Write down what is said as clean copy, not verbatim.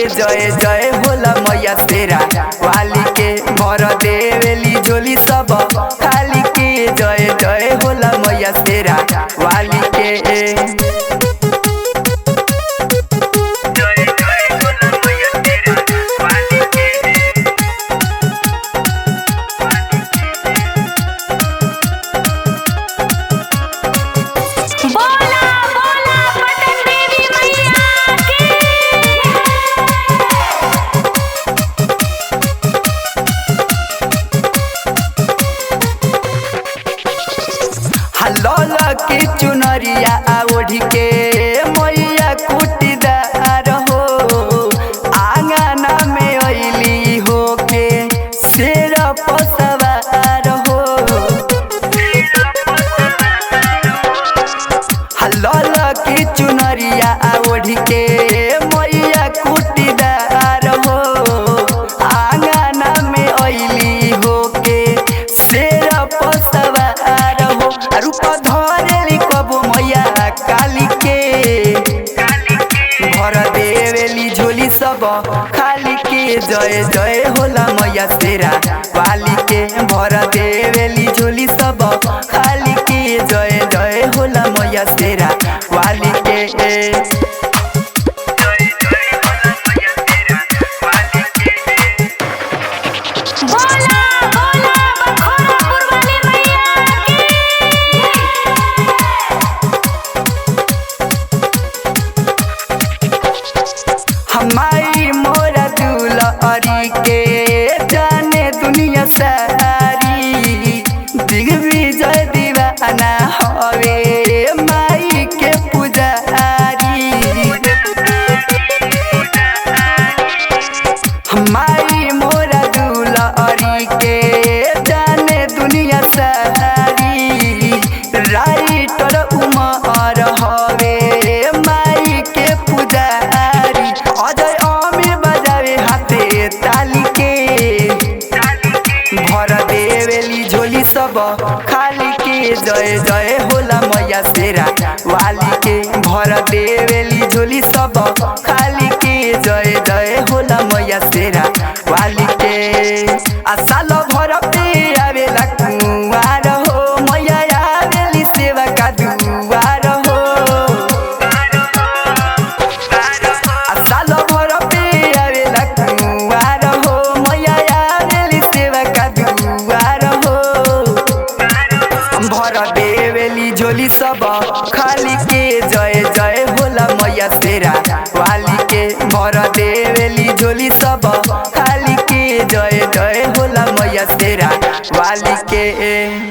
जय जय होला मैया तेरा वाली के भर देवेली झोली सब खाली के जय जय होला मैया तेरा वाली के लौला के चुनरिया ओढ़ के मैया कुटीदार हो आंगना में अइली हो के शेर पसवार हो लौला के चुनरिया ओढ़ के मैया कुटीदार हो आंगना में अइली हो के शेर पसवार हो रूप धरेली कबो मैया काली के भर देवेली झोली सब खाली के जय जय होला मैया तेरा वाली के भर देवेली झोली सब खाली के जय जय होला मैया तेरा वाली के हमारी मोरा दुलहरी के जाने दुनिया सारी दिग्विजय दीवाना हवे माई के पुजारी हमारी मोरा दुलहरी के जाने दुनिया सारी राइटर उमर हवे माई के पुजारी अजय अमीर बजावे हाथे ताली के भर देवेली झोली सब खाली के जय जय होला मैया तेरा वाली के भर देवेली झोली सब खाली के जय जय होला मैया तेरा वाली के आ साल भर पे आवेला कुंवार हो मैया आवेली सेवा का दुआर हो झोली सब खाली के जय जय होला मैया तेरा वाली के भर देवेली झोली सब खाली के जय जय होला मैया तेरा वाली के।